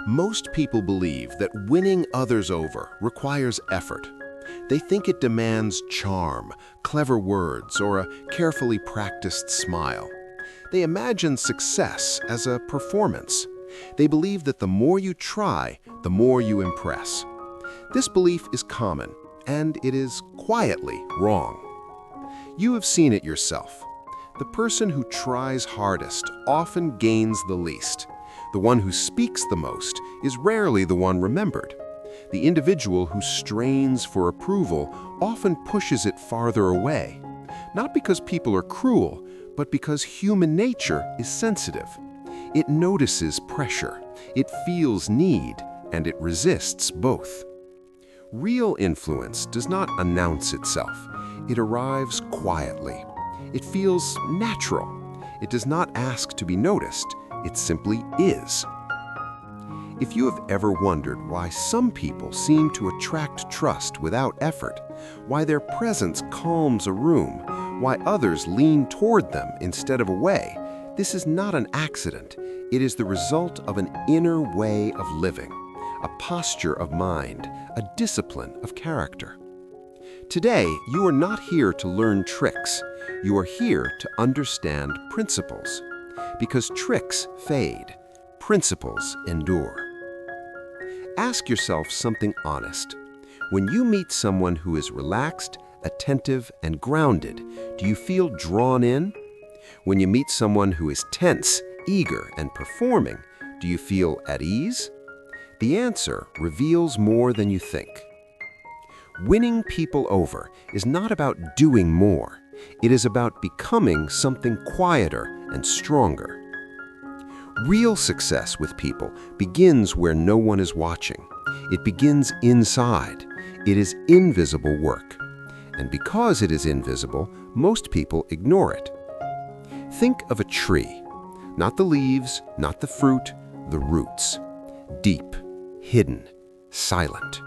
Most people believe that winning others over requires effort. They think it demands charm, clever words, or a carefully practiced smile. They imagine success as a performance. They believe that the more you try, the more you impress. This belief is common, and it is quietly wrong. You have seen it yourself. The person who tries hardest often gains the least. The one who speaks the most is rarely the one remembered. The individual who strains for approval often pushes it farther away, not because people are cruel, but because human nature is sensitive. It notices pressure, it feels need, and it resists both. Real influence does not announce itself. It arrives quietly. It feels natural. It does not ask to be noticed. It simply is. If you have ever wondered why some people seem to attract trust without effort, why their presence calms a room, why others lean toward them instead of away, this is not an accident. It is the result of an inner way of living, a posture of mind, a discipline of character. Today, you are not here to learn tricks. You are here to understand principles. Because tricks fade, principles endure. Ask yourself something honest. When you meet someone who is relaxed, attentive, and grounded, do you feel drawn in? When you meet someone who is tense, eager, and performing, do you feel at ease? The answer reveals more than you think. Winning people over is not about doing more. It is about becoming something quieter and stronger. Real success with people begins where no one is watching. It begins inside. It is invisible work. And because it is invisible, most people ignore it. Think of a tree. Not the leaves, not the fruit, the roots. Deep, hidden, silent.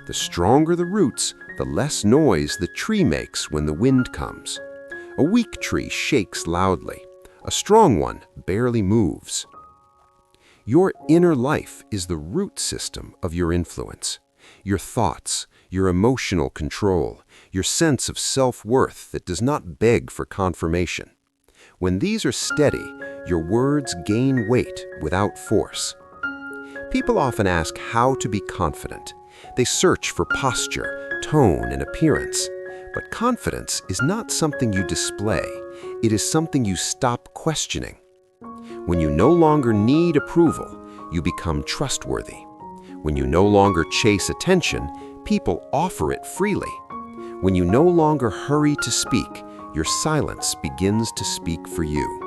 The stronger the roots, the less noise the tree makes when the wind comes. A weak tree shakes loudly. A strong one barely moves. Your inner life is the root system of your influence. Your thoughts, your emotional control, your sense of self-worth that does not beg for confirmation. When these are steady, your words gain weight without force. People often ask how to be confident. They search for posture, tone, and appearance. But confidence is not something you display. It is something you stop questioning. When you no longer need approval, you become trustworthy. When you no longer chase attention, people offer it freely. When you no longer hurry to speak, your silence begins to speak for you.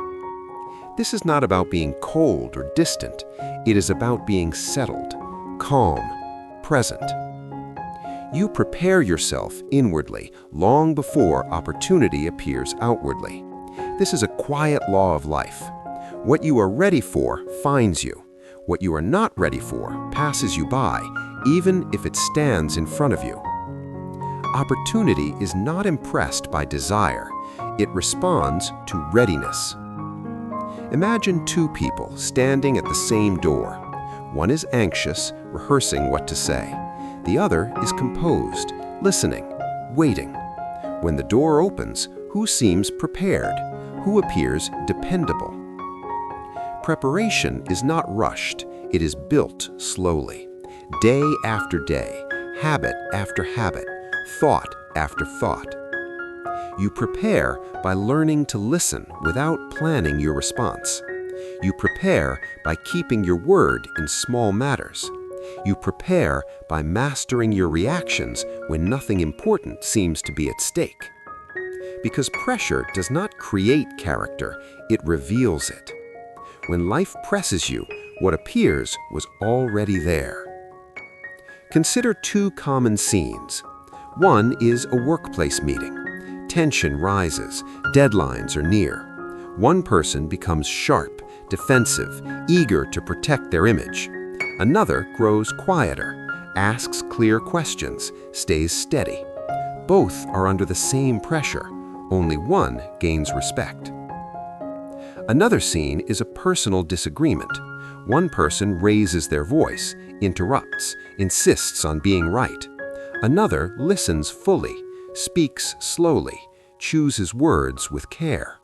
This is not about being cold or distant. It is about being settled, calm, present. You prepare yourself inwardly long before opportunity appears outwardly. This is a quiet law of life. What you are ready for finds you. What you are not ready for passes you by, even if it stands in front of you. Opportunity is not impressed by desire. It responds to readiness. Imagine two people standing at the same door. One is anxious, rehearsing what to say. The other is composed, listening, waiting. When the door opens, who seems prepared? Who appears dependable? Preparation is not rushed. It is built slowly. Day after day, habit after habit, thought after thought. You prepare by learning to listen without planning your response. You prepare by keeping your word in small matters. You prepare by mastering your reactions when nothing important seems to be at stake. Because pressure does not create character, it reveals it. When life presses you, what appears was already there. Consider two common scenes. One is a workplace meeting. Tension rises, deadlines are near. One person becomes sharp, defensive, eager to protect their image. Another grows quieter, asks clear questions, stays steady. Both are under the same pressure. Only one gains respect. Another scene is a personal disagreement. One person raises their voice, interrupts, insists on being right. Another listens fully, speaks slowly, chooses words with care.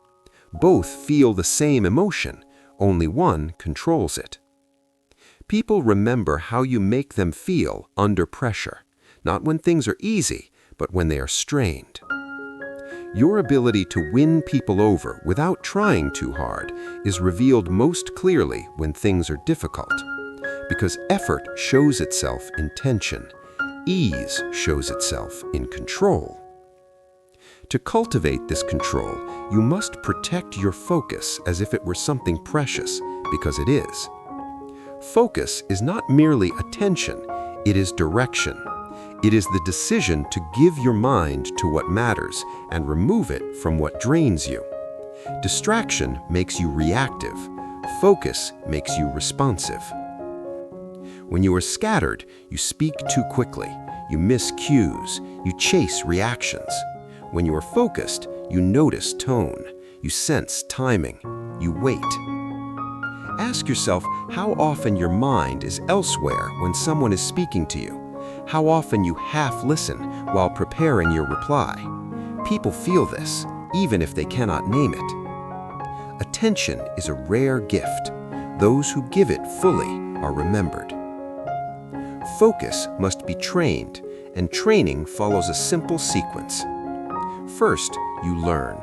Both feel the same emotion, only one controls it. People remember how you make them feel under pressure, not when things are easy, but when they are strained. Your ability to win people over without trying too hard is revealed most clearly when things are difficult, because effort shows itself in tension, ease shows itself in control. To cultivate this control, you must protect your focus as if it were something precious, because it is. Focus is not merely attention, it is direction. It is the decision to give your mind to what matters and remove it from what drains you. Distraction makes you reactive. Focus makes you responsive. When you are scattered, you speak too quickly, you miss cues, you chase reactions. When you are focused, you notice tone, you sense timing, you wait. Ask yourself how often your mind is elsewhere when someone is speaking to you. How often you half listen while preparing your reply. People feel this, even if they cannot name it. Attention is a rare gift. Those who give it fully are remembered. Focus must be trained, and training follows a simple sequence. First, you learn.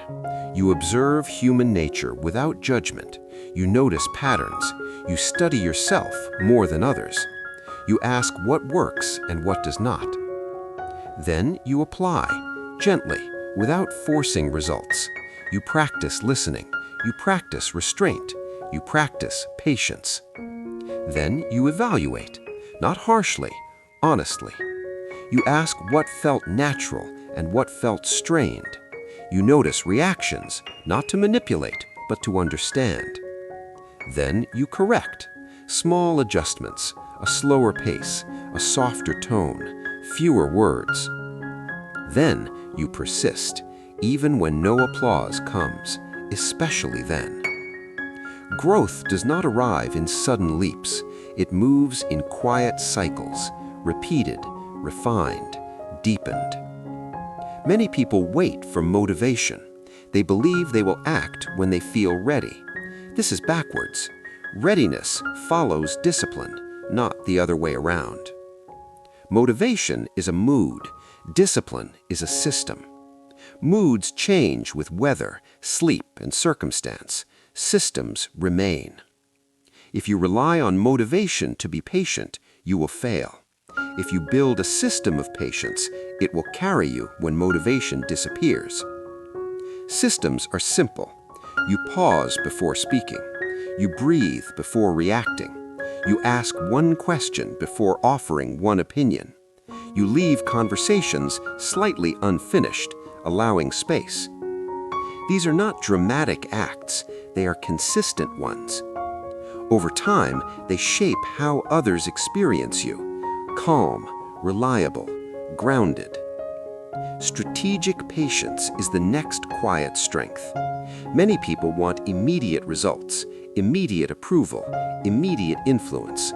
You observe human nature without judgment. You notice patterns. You study yourself more than others. You ask what works and what does not. Then you apply, gently, without forcing results. You practice listening. You practice restraint. You practice patience. Then you evaluate, not harshly, honestly. You ask what felt natural and what felt strained. You notice reactions, not to manipulate, but to understand. Then you correct, small adjustments, a slower pace, a softer tone, fewer words. Then you persist, even when no applause comes, especially then. Growth does not arrive in sudden leaps. It moves in quiet cycles, repeated, refined, deepened. Many people wait for motivation. They believe they will act when they feel ready. This is backwards. Readiness follows discipline, not the other way around. Motivation is a mood. Discipline is a system. Moods change with weather, sleep, and circumstance. Systems remain. If you rely on motivation to be patient, you will fail. If you build a system of patience, it will carry you when motivation disappears. Systems are simple. You pause before speaking. You breathe before reacting. You ask one question before offering one opinion. You leave conversations slightly unfinished, allowing space. These are not dramatic acts, they are consistent ones. Over time, they shape how others experience you. Calm, reliable, grounded. Strategic patience is the next quiet strength. Many people want immediate results, immediate approval, immediate influence.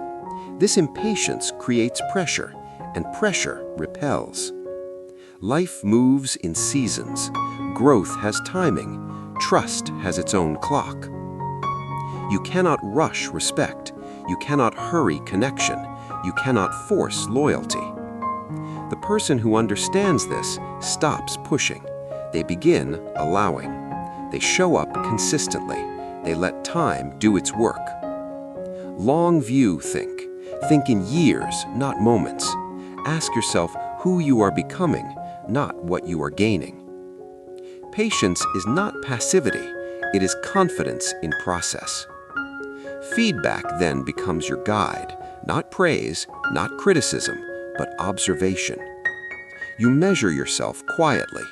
This impatience creates pressure, and pressure repels. Life moves in seasons. Growth has timing. Trust has its own clock. You cannot rush respect. You cannot hurry connection. You cannot force loyalty. The person who understands this stops pushing. They begin allowing. They show up consistently. They let time do its work. Long view think. Think in years, not moments. Ask yourself who you are becoming, not what you are gaining. Patience is not passivity, it is confidence in process. Feedback then becomes your guide, not praise, not criticism, but observation. You measure yourself quietly.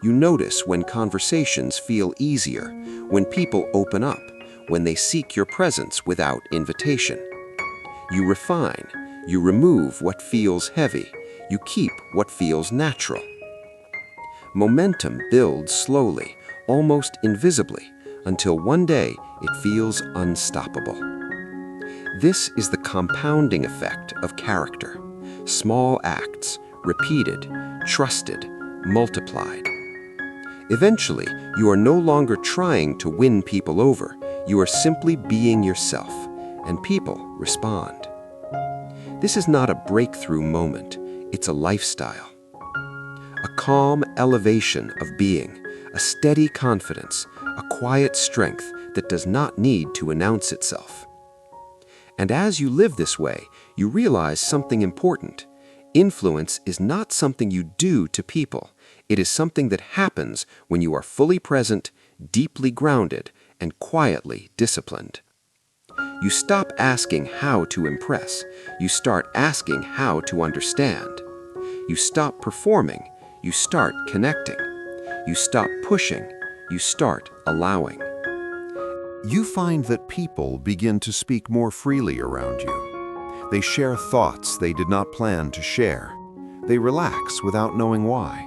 You notice when conversations feel easier, when people open up, when they seek your presence without invitation. You refine. You remove what feels heavy. You keep what feels natural. Momentum builds slowly, almost invisibly, until one day it feels unstoppable. This is the compounding effect of character. Small acts, repeated, trusted, multiplied. Eventually, you are no longer trying to win people over. You are simply being yourself, and people respond. This is not a breakthrough moment, it's a lifestyle. A calm elevation of being, a steady confidence, a quiet strength that does not need to announce itself. And as you live this way, you realize something important. Influence is not something you do to people. It is something that happens when you are fully present, deeply grounded, and quietly disciplined. You stop asking how to impress. You start asking how to understand. You stop performing. You start connecting. You stop pushing. You start allowing. You find that people begin to speak more freely around you. They share thoughts they did not plan to share. They relax without knowing why.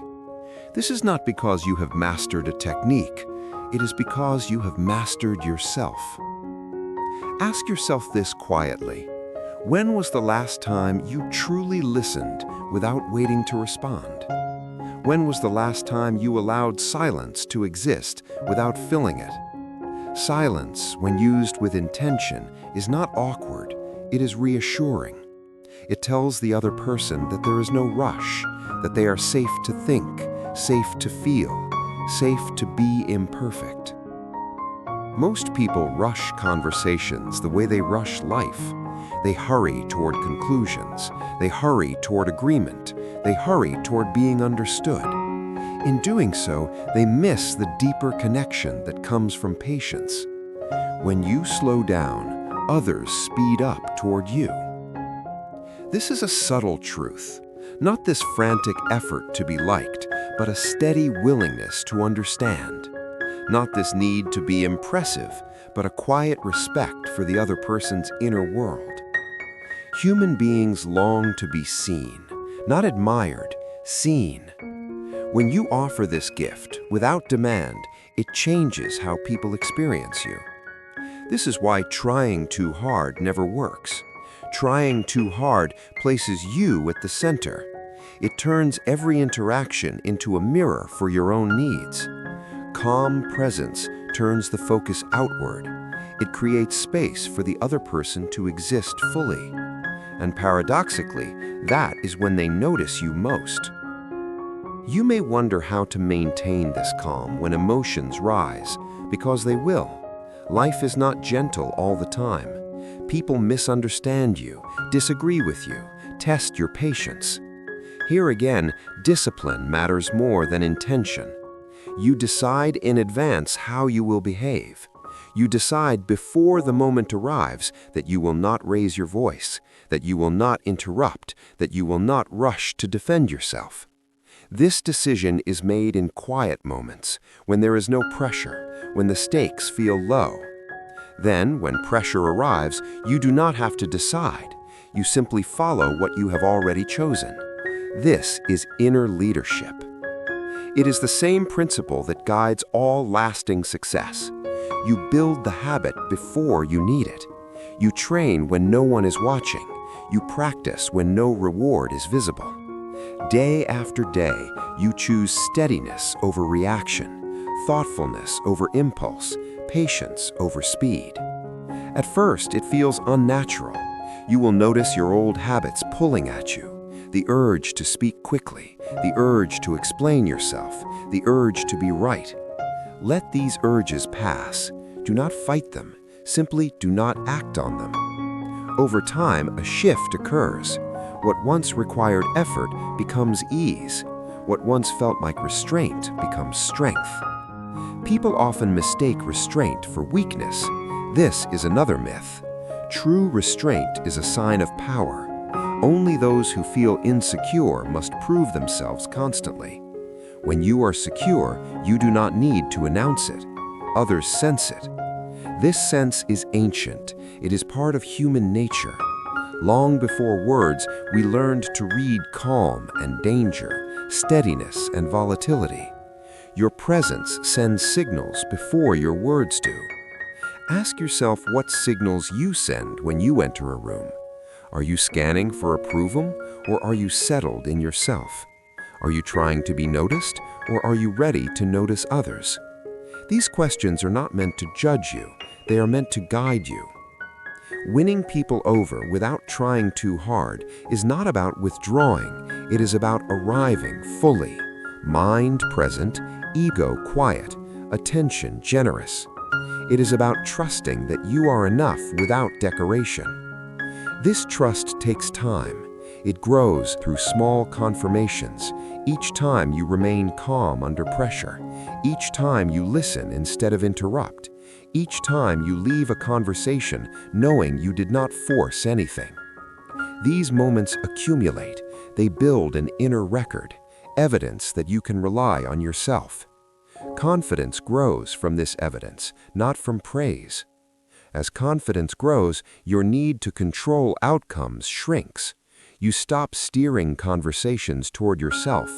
This is not because you have mastered a technique. It is because you have mastered yourself. Ask yourself this quietly. When was the last time you truly listened without waiting to respond? When was the last time you allowed silence to exist without filling it? Silence, when used with intention, is not awkward, it is reassuring. It tells the other person that there is no rush, that they are safe to think, safe to feel, safe to be imperfect. Most people rush conversations the way they rush life. They hurry toward conclusions. They hurry toward agreement. They hurry toward being understood. In doing so, they miss the deeper connection that comes from patience. When you slow down, others speed up toward you. This is a subtle truth, not this frantic effort to be liked, but a steady willingness to understand. Not this need to be impressive, but a quiet respect for the other person's inner world. Human beings long to be seen, not admired, seen. When you offer this gift without demand, it changes how people experience you. This is why trying too hard never works. Trying too hard places you at the center. It turns every interaction into a mirror for your own needs. Calm presence turns the focus outward. It creates space for the other person to exist fully. And paradoxically, that is when they notice you most. You may wonder how to maintain this calm when emotions rise, because they will. Life is not gentle all the time. People misunderstand you, disagree with you, test your patience. Here again, discipline matters more than intention. You decide in advance how you will behave. You decide before the moment arrives that you will not raise your voice, that you will not interrupt, that you will not rush to defend yourself. This decision is made in quiet moments, when there is no pressure, when the stakes feel low. Then, when pressure arrives, you do not have to decide. You simply follow what you have already chosen. This is inner leadership. It is the same principle that guides all lasting success. You build the habit before you need it. You train when no one is watching. You practice when no reward is visible. Day after day, you choose steadiness over reaction, thoughtfulness over impulse, patience over speed. At first, it feels unnatural. You will notice your old habits pulling at you. The urge to speak quickly, the urge to explain yourself, the urge to be right. Let these urges pass. Do not fight them. Simply do not act on them. Over time, a shift occurs. What once required effort becomes ease. What once felt like restraint becomes strength. People often mistake restraint for weakness. This is another myth. True restraint is a sign of power. Only those who feel insecure must prove themselves constantly. When you are secure, you do not need to announce it. Others sense it. This sense is ancient. It is part of human nature. Long before words, we learned to read calm and danger, steadiness and volatility. Your presence sends signals before your words do. Ask yourself what signals you send when you enter a room. Are you scanning for approval, or are you settled in yourself? Are you trying to be noticed, or are you ready to notice others? These questions are not meant to judge you, they are meant to guide you. Winning people over without trying too hard is not about withdrawing, it is about arriving fully, mind present, ego quiet, attention generous. It is about trusting that you are enough without decoration. This trust takes time. It grows through small confirmations, each time you remain calm under pressure, each time you listen instead of interrupt, each time you leave a conversation knowing you did not force anything. These moments accumulate, they build an inner record, evidence that you can rely on yourself. Confidence grows from this evidence, not from praise. As confidence grows, your need to control outcomes shrinks. You stop steering conversations toward yourself.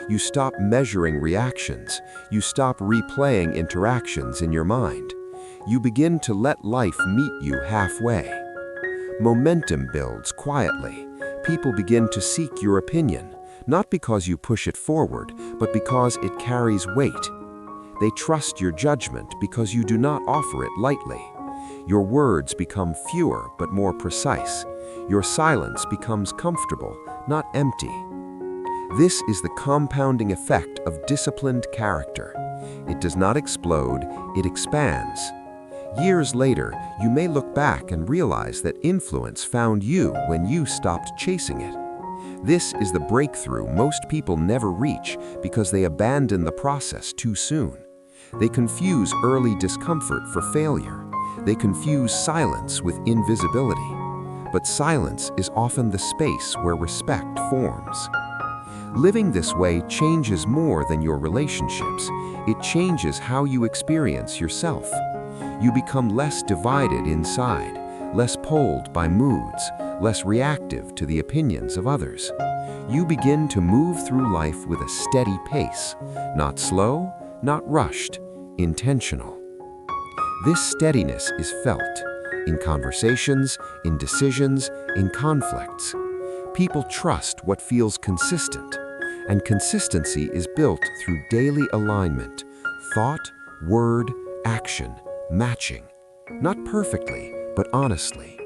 You stop measuring reactions. You stop replaying interactions in your mind. You begin to let life meet you halfway. Momentum builds quietly. People begin to seek your opinion, not because you push it forward, but because it carries weight. They trust your judgment because you do not offer it lightly. Your words become fewer but more precise. Your silence becomes comfortable, not empty. This is the compounding effect of disciplined character. It does not explode, it expands. Years later, you may look back and realize that influence found you when you stopped chasing it. This is the breakthrough most people never reach because they abandon the process too soon. They confuse early discomfort for failure. They confuse silence with invisibility. But silence is often the space where respect forms. Living this way changes more than your relationships. It changes how you experience yourself. You become less divided inside, less pulled by moods, less reactive to the opinions of others. You begin to move through life with a steady pace, not slow, not rushed, intentional. This steadiness is felt in conversations, in decisions, in conflicts. People trust what feels consistent, and consistency is built through daily alignment, thought, word, action, matching. Not perfectly, but honestly.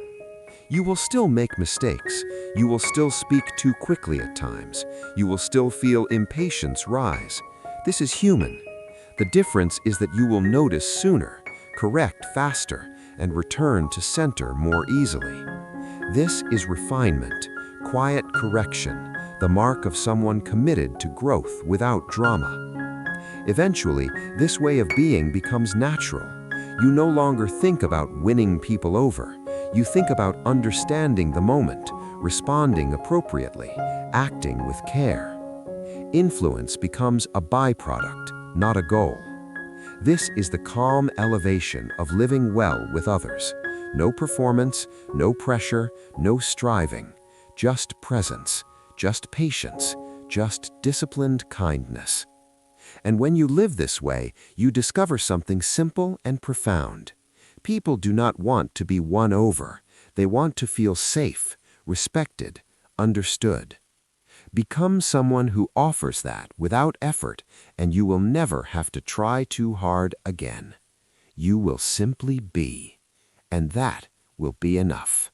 You will still make mistakes. You will still speak too quickly at times. You will still feel impatience rise. This is human. The difference is that you will notice sooner, correct faster, and return to center more easily. This is refinement, quiet correction, the mark of someone committed to growth without drama. Eventually, this way of being becomes natural. You no longer think about winning people over. You think about understanding the moment, responding appropriately, acting with care. Influence becomes a byproduct, not a goal. This is the calm elevation of living well with others. No performance, no pressure, no striving, just presence, just patience, just disciplined kindness. And when you live this way, you discover something simple and profound. People do not want to be won over. They want to feel safe, respected, understood. Become someone who offers that without effort, and you will never have to try too hard again. You will simply be, and that will be enough.